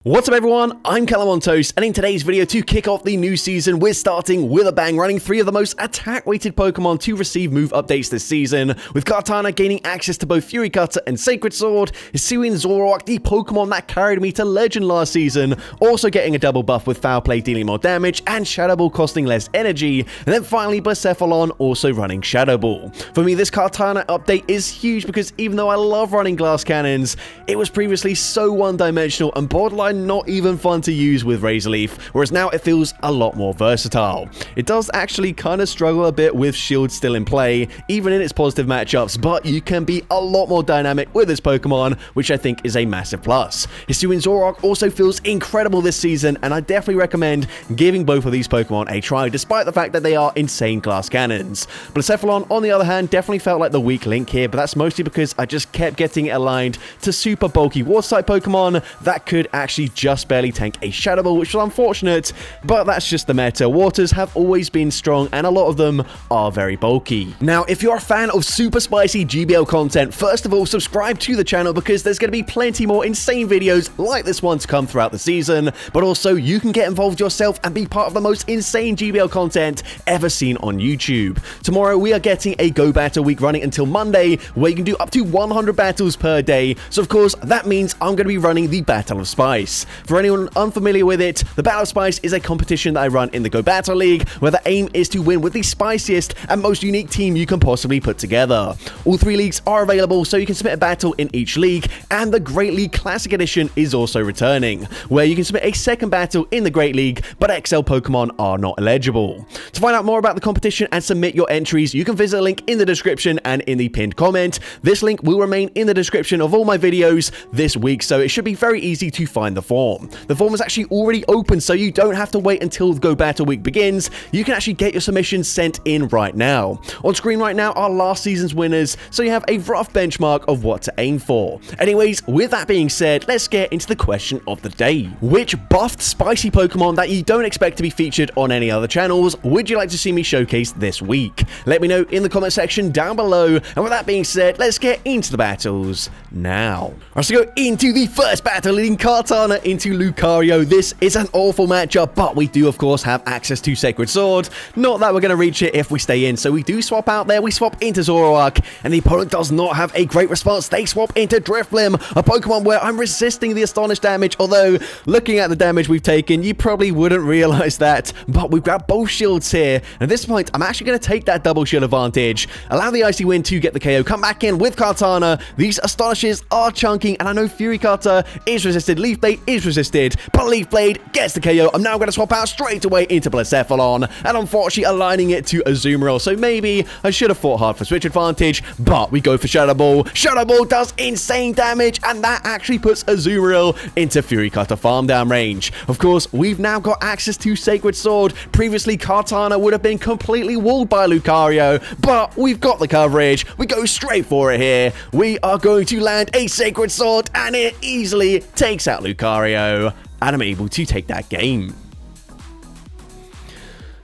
What's up everyone, I'm CallumOnToast, and in today's video to kick off the new season, we're starting with a bang, running 3 of the most attack-weighted Pokemon to receive move updates this season, with Kartana gaining access to both Fury Cutter and Sacred Sword, Hisuian Zoroark, the Pokemon that carried me to Legend last season, also getting a double buff with Foul Play dealing more damage, and Shadow Ball costing less energy, and then finally Blacephalon also running Shadow Ball. For me, this Kartana update is huge because even though I love running Glass Cannons, it was previously so one-dimensional and borderline not even fun to use with Razor Leaf, whereas now it feels a lot more versatile. It does actually kind of struggle a bit with Shield still in play, even in its positive matchups, but you can be a lot more dynamic with this Pokemon, which I think is a massive plus. Hisuian Zoroark also feels incredible this season, and I definitely recommend giving both of these Pokemon a try, despite the fact that they are insane Glass Cannons. Blacephalon, on the other hand, definitely felt like the weak link here, but that's mostly because I just kept getting it aligned to super bulky Water-type Pokemon that could actually just barely tank a Shadow Ball, which was unfortunate, but that's just the meta. Waters have always been strong, and a lot of them are very bulky. Now, if you're a fan of super spicy GBL content, first of all, subscribe to the channel because there's going to be plenty more insane videos like this one to come throughout the season, but also you can get involved yourself and be part of the most insane GBL content ever seen on YouTube. Tomorrow, we are getting a Go Battle week running until Monday, where you can do up to 100 battles per day, so of course, that means I'm going to be running the Battle of Spice. For anyone unfamiliar with it, the Battle of Spice is a competition that I run in the Go Battle League, where the aim is to win with the spiciest and most unique team you can possibly put together. All 3 leagues are available, so you can submit a battle in each league, and the Great League Classic Edition is also returning, where you can submit a second battle in the Great League, but XL Pokemon are not eligible. To find out more about the competition and submit your entries, you can visit a link in the description and in the pinned comment. This link will remain in the description of all my videos this week, so it should be very easy to find the form. The form is actually already open, so you don't have to wait until the Go Battle Week begins. You can actually get your submissions sent in right now. On screen right now are last season's winners, so you have a rough benchmark of what to aim for. Anyways, with that being said, let's get into the question of the day. Which buffed spicy Pokemon that you don't expect to be featured on any other channels would you like to see me showcase this week? Let me know in the comment section down below, and with that being said, let's get into the battles now. Alright, so go into the first battle, leading Kartana into Lucario. This is an awful matchup, but we do of course have access to Sacred Sword. Not that we're going to reach it if we stay in, so we do swap out there. We swap into Zoroark, and the opponent does not have a great response. They swap into Drifblim, a Pokemon where I'm resisting the Astonish damage, although looking at the damage we've taken, you probably wouldn't realize that, but we've got both shields here, and at this point, I'm actually going to take that double shield advantage, allow the Icy Wind to get the KO, come back in with Kartana. These Astonishes are chunking, and I know Fury Cutter is resisted, Leaf Blade is resisted, but Leaf Blade gets the KO. I'm now going to swap out straight away into Blacephalon, and unfortunately aligning it to Azumarill, so maybe I should have fought hard for switch advantage, but we go for Shadow Ball. Shadow Ball does insane damage, and that actually puts Azumarill into Fury Cutter farm down range. Of course, we've now got access to Sacred Sword. Previously, Kartana would have been completely walled by Lucario, but we've got the coverage. We go straight for it here. We are going to land a Sacred Sword, and it easily takes out Lucario, and I'm able to take that game.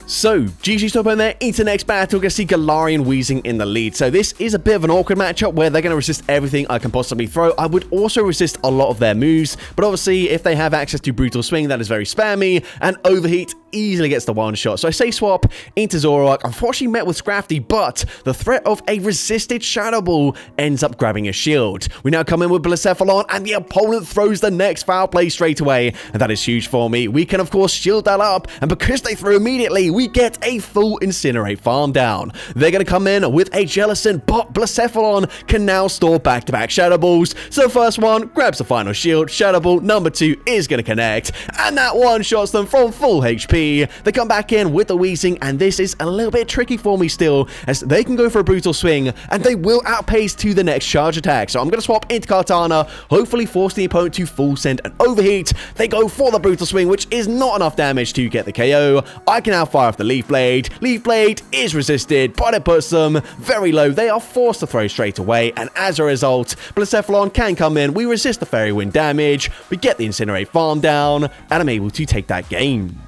So, GG's top in there, into next battle, we're going to see Galarian Weezing in the lead. So this is a bit of an awkward matchup where they're going to resist everything I can possibly throw. I would also resist a lot of their moves, but obviously if they have access to Brutal Swing, that is very spammy, and Overheat easily gets the one shot. So I say swap into Zoroark, unfortunately met with Scrafty, but the threat of a resisted Shadow Ball ends up grabbing a shield. We now come in with Blacephalon, and the opponent throws the next Foul Play straight away, and that is huge for me. We can of course shield that up, and because they throw immediately, we get a full Incinerate farm down. They're going to come in with a Jellicent, but Blacephalon can now store back-to-back Shadow Balls. So the first one grabs the final shield, Shadow Ball number 2 is going to connect, and that one-shots them from full HP. They come back in with the Weezing, and this is a little bit tricky for me still, as they can go for a Brutal Swing, and they will outpace to the next charge attack. So I'm going to swap into Kartana, hopefully force the opponent to full send an Overheat. They go for the Brutal Swing, which is not enough damage to get the KO. I can now fire off the Leaf Blade. Leaf Blade is resisted, but it puts them very low. They are forced to throw straight away, and as a result, Blacephalon can come in. We resist the Fairy Wind damage. We get the Incinerate farm down, and I'm able to take that game.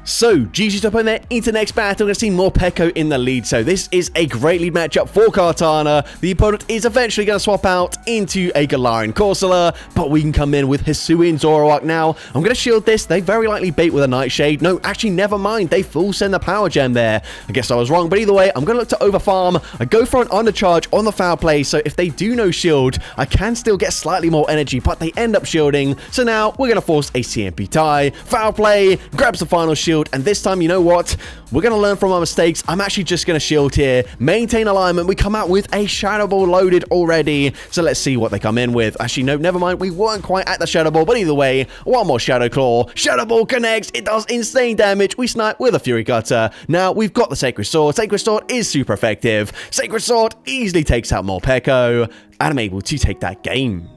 So, GG's up on there into next battle. We're going to see more Pekko in the lead. So, this is a great lead matchup for Kartana. The opponent is eventually going to swap out into a Galarian Corsola, but we can come in with Hisuian Zoroark now. I'm going to shield this. They very likely bait with a Nightshade. No, actually, never mind. They full send the Power Gem there. I guess I was wrong, but either way, I'm going to look to overfarm. I go for an undercharge on the foul play, so if they do no shield, I can still get slightly more energy, but they end up shielding. So now, we're going to force a CMP tie. Foul play, grabs the final shield. And this time, you know what? We're going to learn from our mistakes. I'm actually just going to shield here. Maintain alignment. We come out with a Shadow Ball loaded already. So let's see what they come in with. Actually, no, never mind. We weren't quite at the Shadow Ball. But either way, one more Shadow Claw. Shadow Ball connects. It does insane damage. We snipe with a Fury Cutter. Now, we've got the Sacred Sword. Sacred Sword is super effective. Sacred Sword easily takes out more Pekko. And I'm able to take that game.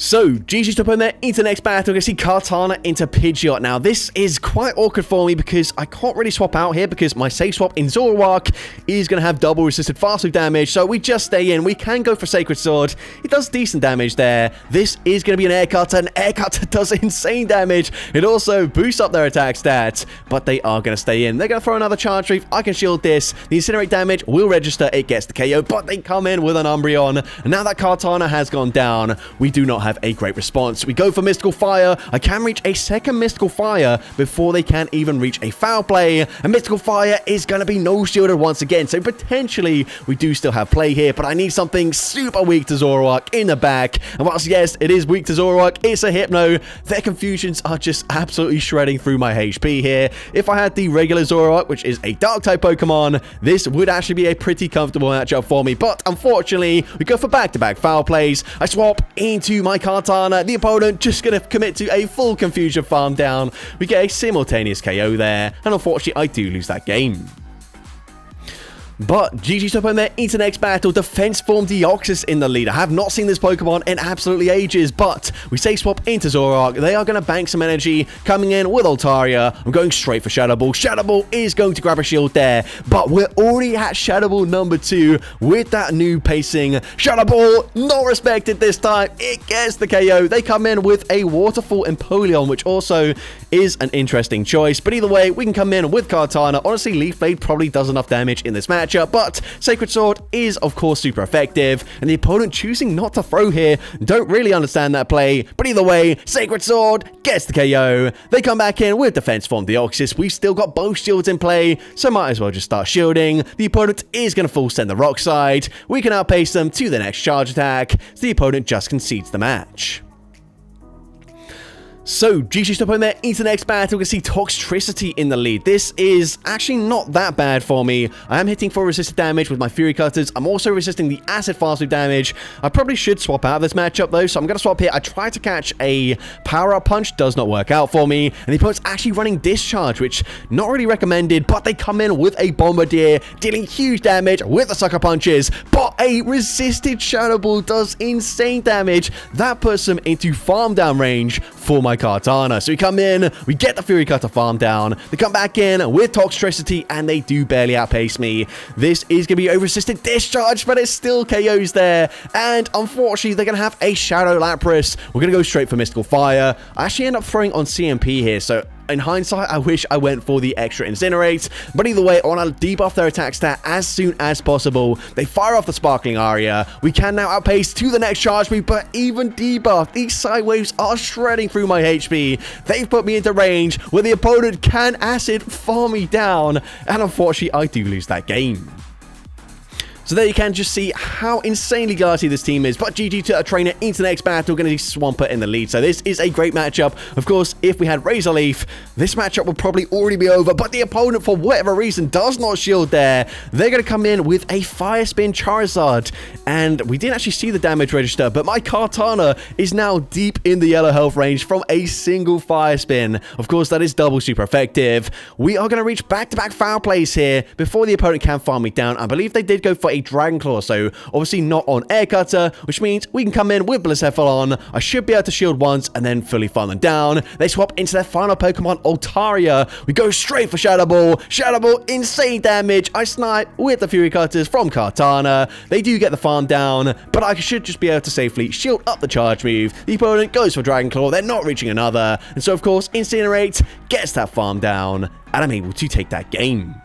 So, GG's top in there into next battle. We're going to see Kartana into Pidgeot. Now, this is quite awkward for me because I can't really swap out here because my safe swap in Zoroark is going to have double resisted fast move damage. So, we just stay in. We can go for Sacred Sword. It does decent damage there. This is going to be an Air Cutter. An Air Cutter does insane damage. It also boosts up their attack stats, but they are going to stay in. They're going to throw another Charge Reef. I can shield this. The Incinerate damage will register. It gets the KO, but they come in with an Umbreon. And now that Kartana has gone down, we do not have a great response. We go for Mystical Fire. I can reach a second Mystical Fire before they can even reach a foul play. And Mystical Fire is going to be no shielded once again. So potentially we do still have play here, but I need something super weak to Zoroark in the back. And whilst yes, it is weak to Zoroark, it's a Hypno. Their confusions are just absolutely shredding through my HP here. If I had the regular Zoroark, which is a dark type Pokemon, this would actually be a pretty comfortable matchup for me. But unfortunately, we go for back-to-back foul plays. I swap into my Kartana. The opponent just going to commit to a full Confusion farm down. We get a simultaneous KO there, and unfortunately, I do lose that game. But GG's up on there into next battle. Defense Form Deoxys in the lead. I have not seen this Pokemon in absolutely ages, but we safe swap into Zoroark. They are going to bank some energy coming in with Altaria. I'm going straight for Shadow Ball. Shadow Ball is going to grab a shield there, but we're already at Shadow Ball number 2 with that new pacing. Shadow Ball not respected this time. It gets the KO. They come in with a Waterfall Empoleon, which also is an interesting choice. But either way, we can come in with Kartana. Honestly, Leaf Blade probably does enough damage in this match. But Sacred Sword is, of course, super effective, and the opponent choosing not to throw here don't really understand that play. But either way, Sacred Sword gets the KO. They come back in with Defense Form Deoxys. We've still got both shields in play, so might as well just start shielding. The opponent is going to full send the Rock Slide. We can outpace them to the next charge attack, so the opponent just concedes the match. So, GG's up on there into the next battle. We can see Toxtricity in the lead. This is actually not that bad for me. I am hitting for resisted damage with my Fury Cutters. I'm also resisting the Acid Fast Move damage. I probably should swap out this matchup though, so I'm going to swap here. I try to catch a Power Up Punch. Does not work out for me. And the opponent's actually running Discharge, which not really recommended, but they come in with a Bombardier, dealing huge damage with the Sucker Punches. But a resisted Shadow Ball does insane damage. That puts them into farm down range for my Kartana. So we come in, we get the Fury Cutter farm down, they come back in with Toxtricity, and they do barely outpace me. This is going to be a resisted Discharge, but it still KOs there, and unfortunately, they're going to have a Shadow Lapras. We're going to go straight for Mystical Fire. I actually end up throwing on CMP here, so in hindsight, I wish I went for the extra Incinerate, but either way, I want to debuff their attack stat as soon as possible. They fire off the Sparkling Aria. We can now outpace to the next charge move, but even debuff, these side waves are shredding through my HP. They've put me into range where the opponent can acid farm me down, and unfortunately, I do lose that game. So there you can just see how insanely glassy this team is. But GG to a trainer into the next battle. Going to see Swampert in the lead. So this is a great matchup. Of course, if we had Razor Leaf, this matchup would probably already be over. But the opponent, for whatever reason, does not shield there. They're going to come in with a Fire Spin Charizard. And we didn't actually see the damage register. But my Kartana is now deep in the yellow health range from a single Fire Spin. Of course, that is double super effective. We are going to reach back-to-back foul plays here before the opponent can farm me down. I believe they did go for a a Dragon Claw, so obviously not on Air Cutter, which means we can come in with Blacephalon. I should be able to shield once and then fully farm them down. They swap into their final Pokemon, Altaria. We go straight for Shadow Ball. Shadow Ball, insane damage. I snipe with the Fury Cutters from Kartana. They do get the farm down, but I should just be able to safely shield up the charge move. The opponent goes for Dragon Claw. They're not reaching another, and so of course Incinerate gets that farm down, and I'm able to take that game.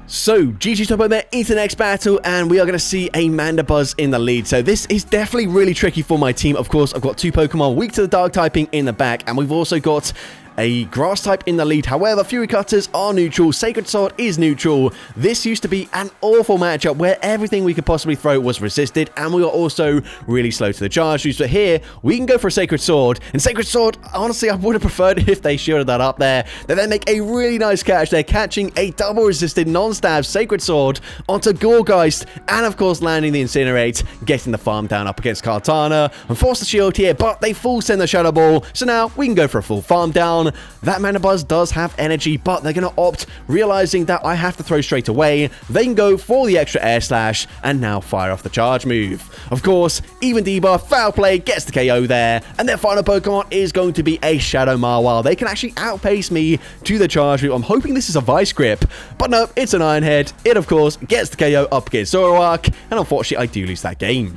So, GG top over there into the next battle, and we are going to see a Mandibuzz in the lead. So this is definitely really tricky for my team. Of course, I've got two Pokemon weak to the Dark typing in the back, and we've also got a Grass type in the lead. However, Fury Cutters are neutral. Sacred Sword is neutral. This used to be an awful matchup where everything we could possibly throw was resisted, and we were also really slow to the charge moves. But here, we can go for a Sacred Sword. And Sacred Sword, honestly, I would have preferred if they shielded that up there. They then make a really nice catch. They're catching a double resisted non-stab Sacred Sword onto Gourgeist, and of course landing the Incinerate, getting the farm down up against Kartana. And force the shield here, but they full send the Shadow Ball. So now we can go for a full farm down. That Mandibuzz does have energy, but they're going to opt, realizing that I have to throw straight away. They can go for the extra Air Slash and now fire off the charge move. Of course, even debuff, Foul Play gets the KO there, and their final Pokemon is going to be a Shadow Mawile. They can actually outpace me to the charge move. I'm hoping this is a Vice Grip, but no, it's an Iron Head. It, of course, gets the KO up against Zoroark, and unfortunately, I do lose that game.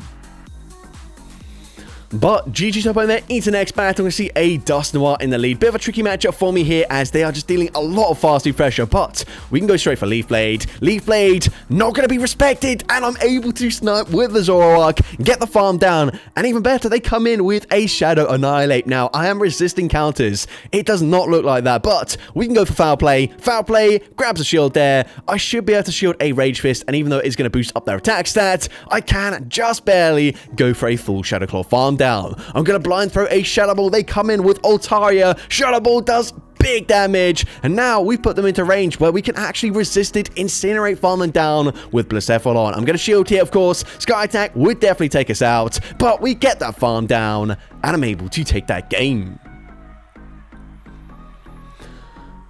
But GG's up on there into the next battle. We see a Dusknoir in the lead. Bit of a tricky matchup for me here as they are just dealing a lot of fast food pressure. But we can go straight for Leaf Blade. Leaf Blade not going to be respected. And I'm able to snipe with the Zoroark. Get the farm down. And even better, they come in with a Shadow Annihilate. Now, I am resisting counters. It does not look like that. But we can go for Foul Play. Foul Play grabs a shield there. I should be able to shield a Rage Fist. And even though it's going to boost up their attack stat, I can just barely go for a full Shadow Claw farm down. I'm going to blind throw a Shadow Ball. They come in with Altaria. Shadow Ball does big damage, and now we put them into range where we can actually resist it, Incinerate, farm them down with Blacephalon. I'm going to shield here, of course. Sky Attack would definitely take us out, but we get that farm down, and I'm able to take that game.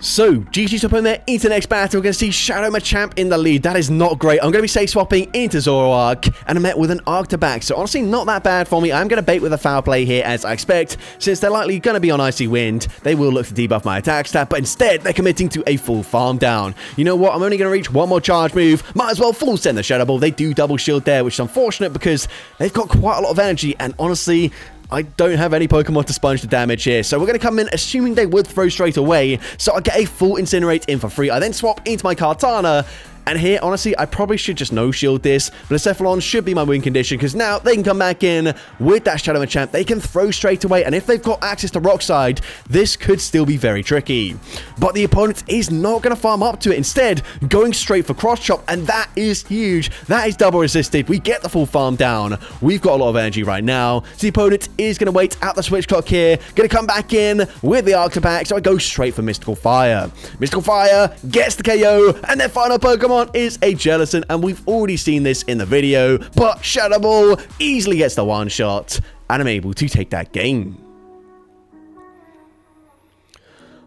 So, GG's up on there into the next battle. We're going to see Shadow Machamp in the lead. That is not great. I'm going to be safe swapping into Zoroark, and I'm met with an Arctoback. So, honestly, not that bad for me. I'm going to bait with a Foul Play here, as I expect. Since they're likely going to be on Icy Wind, they will look to debuff my attack stat, but instead, they're committing to a full farm down. You know what? I'm only going to reach one more charge move. Might as well full send the Shadow Ball. They do double shield there, which is unfortunate because they've got quite a lot of energy, and honestly, I don't have any Pokemon to sponge the damage here. So we're going to come in assuming they would throw straight away. So I get a full Incinerate in for free. I then swap into my Kartana. And here, honestly, I probably should just no-shield this. Blacephalon should be my win condition because now they can come back in with that Shadow Machamp. They can throw straight away, and if they've got access to Rock Slide, this could still be very tricky. But the opponent is not going to farm up to it. Instead, going straight for Cross Chop, and that is huge. That is double resisted. We get the full farm down. We've got a lot of energy right now. So the opponent is going to wait out the switch clock here. Going to come back in with the Arctopack, so I go straight for Mystical Fire. Mystical Fire gets the KO, and their final Pokemon is a Jellicent, and we've already seen this in the video, but Shadow Ball easily gets the one shot, and I'm able to take that game.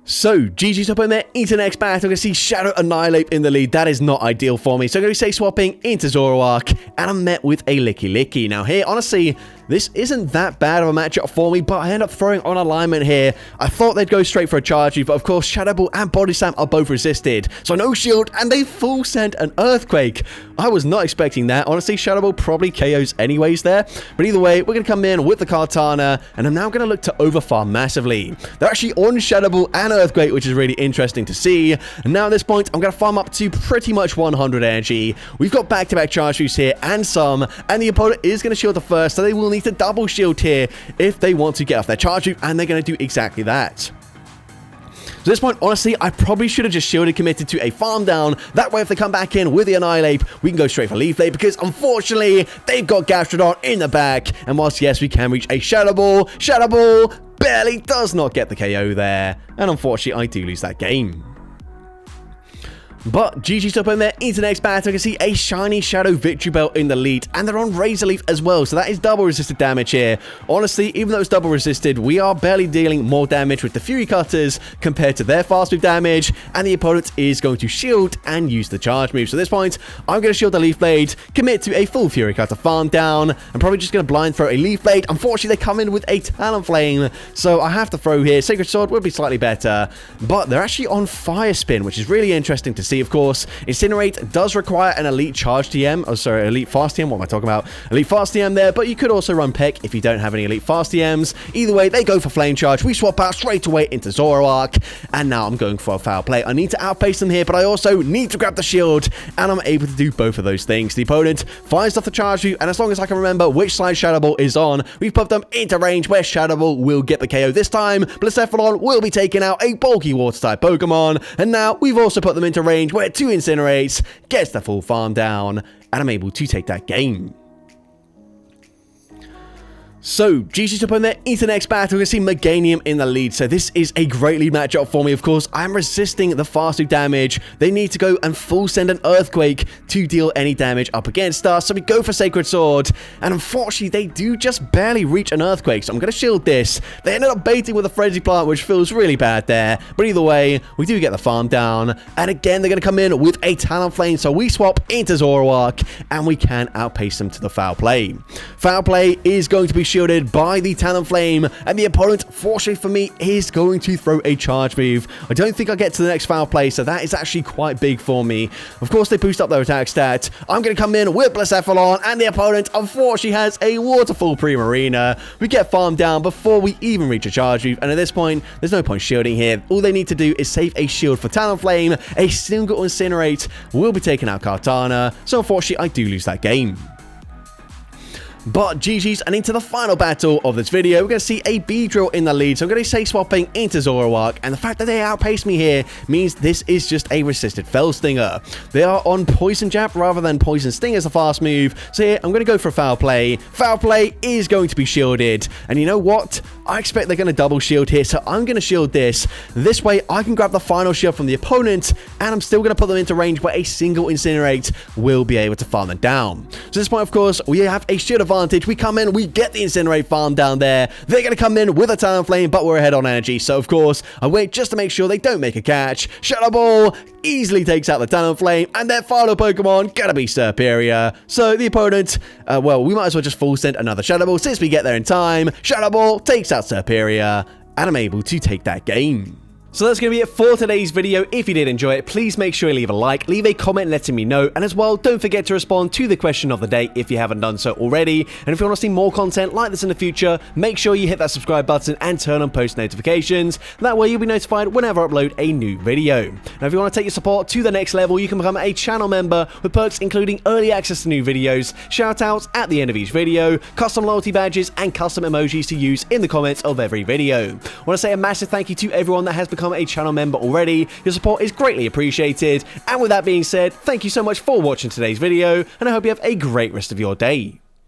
So, GG's up on there into the next battle. I'm going to see Shadow Annihilate in the lead. That is not ideal for me. So I'm going to say swapping into Zoroark, and I'm met with a Licky Licky. Now here, honestly, this isn't that bad of a matchup for me, but I end up throwing on alignment here. I thought they'd go straight for a charge move, but of course, Shadow Ball and Body Slam are both resisted. So no shield, and they full send an Earthquake. I was not expecting that. Honestly, Shadow Ball probably KOs anyways there. But either way, we're going to come in with the Kartana, and I'm now going to look to overfarm massively. They're actually on Shadow Ball and Earthquake, which is really interesting to see. And now at this point, I'm going to farm up to pretty much 100 energy. We've got back-to-back charge moves here and some, and the opponent is going to shield the first, so they will need to double shield here if they want to get off their charge move, and they're going to do exactly that. So at this point, honestly, I probably should have just shielded, committed to a farm down. That way, if they come back in with the Annihilate, we can go straight for Leaf Blade, because unfortunately, they've got Gastrodon in the back. And whilst, yes, we can reach a Shadow Ball barely does not get the KO there. And unfortunately, I do lose that game. But GG's up in there into the next battle. I can see a shiny shadow victory belt in the lead, and they're on Razor Leaf as well, so that is double resisted damage here. Honestly, even though it's double resisted, we are barely dealing more damage with the Fury Cutters compared to their fast move damage, and the opponent is going to shield and use the charge move. So at this point, I'm going to shield the Leaf Blade, commit to a full Fury Cutter farm down. I'm probably just going to blind throw a Leaf Blade. Unfortunately, they come in with a Talonflame, so I have to throw here. Sacred Sword would be slightly better, but they're actually on Fire Spin, which is really interesting to see. Of course, Incinerate does require an elite charge TM. Oh, sorry, elite fast TM. What am I talking about? Elite fast TM there, but you could also run Peck if you don't have any elite fast TMs. Either way, they go for Flame Charge. We swap out straight away into Zoroark, and now I'm going for a foul play. I need to outpace them here, but I also need to grab the shield, and I'm able to do both of those things. The opponent fires off the charge move, and as long as I can remember which side Shadow Ball is on, we've put them into range where Shadow Ball will get the KO. This time, Blacephalon will be taking out a bulky Water-type Pokemon, and now we've also put them into range where 2 Incinerates gets the full farm down, and I'm able to take that game. So, GG's up on there into the next battle. We can see Meganium in the lead. So this is a great lead matchup for me, of course. I'm resisting the fast move damage. They need to go and full send an Earthquake to deal any damage up against us. So we go for Sacred Sword. And unfortunately, they do just barely reach an Earthquake. So I'm going to shield this. They ended up baiting with a Frenzy Plant, which feels really bad there. But either way, we do get the farm down. And again, they're going to come in with a Talonflame. So we swap into Zoroark, and we can outpace them to the foul play. Foul play is going to be shielded by the Talonflame, and the opponent, fortunately for me, is going to throw a charge move. I don't think I'll get to the next foul play, so that is actually quite big for me. Of course, they boost up their attack stat. I'm going to come in with Blacephalon, and the opponent, unfortunately, has a Waterfall Primarina. We get farmed down before we even reach a charge move, and at this point, there's no point shielding here. All they need to do is save a shield for Talonflame. A single Incinerate will be taking out Kartana, so unfortunately, I do lose that game. But GG's, and into the final battle of this video, we're going to see a Beedrill in the lead. So I'm going to say swapping into Zoroark, and the fact that they outpaced me here means this is just a resisted Fell Stinger. They are on Poison Jab rather than Poison Sting as a fast move. So here, I'm going to go for a foul play. Foul play is going to be shielded. And you know what? I expect they're going to double shield here, so I'm going to shield this. This way, I can grab the final shield from the opponent, and I'm still going to put them into range where a single Incinerate will be able to farm them down. So at this point, of course, we have a shield advantage. We come in, we get the Incinerate farm down there. They're going to come in with a Talonflame, but we're ahead on energy. So, of course, I wait just to make sure they don't make a catch. Shadow Ball easily takes out the Talonflame, and their final Pokemon gotta be Serperior. So the opponent, well, we might as well just full send another Shadow Ball since we get there in time. Shadow Ball takes out Serperior, and I'm able to take that game. So that's going to be it for today's video. If you did enjoy it, please make sure you leave a like, leave a comment letting me know, and as well, don't forget to respond to the question of the day if you haven't done so already. And if you want to see more content like this in the future, make sure you hit that subscribe button and turn on post notifications. That way you'll be notified whenever I upload a new video. Now, if you want to take your support to the next level, you can become a channel member with perks including early access to new videos, shoutouts at the end of each video, custom loyalty badges, and custom emojis to use in the comments of every video. I want to say a massive thank you to everyone that has become a channel member already. Your support is greatly appreciated. And with that being said, thank you so much for watching today's video, and I hope you have a great rest of your day.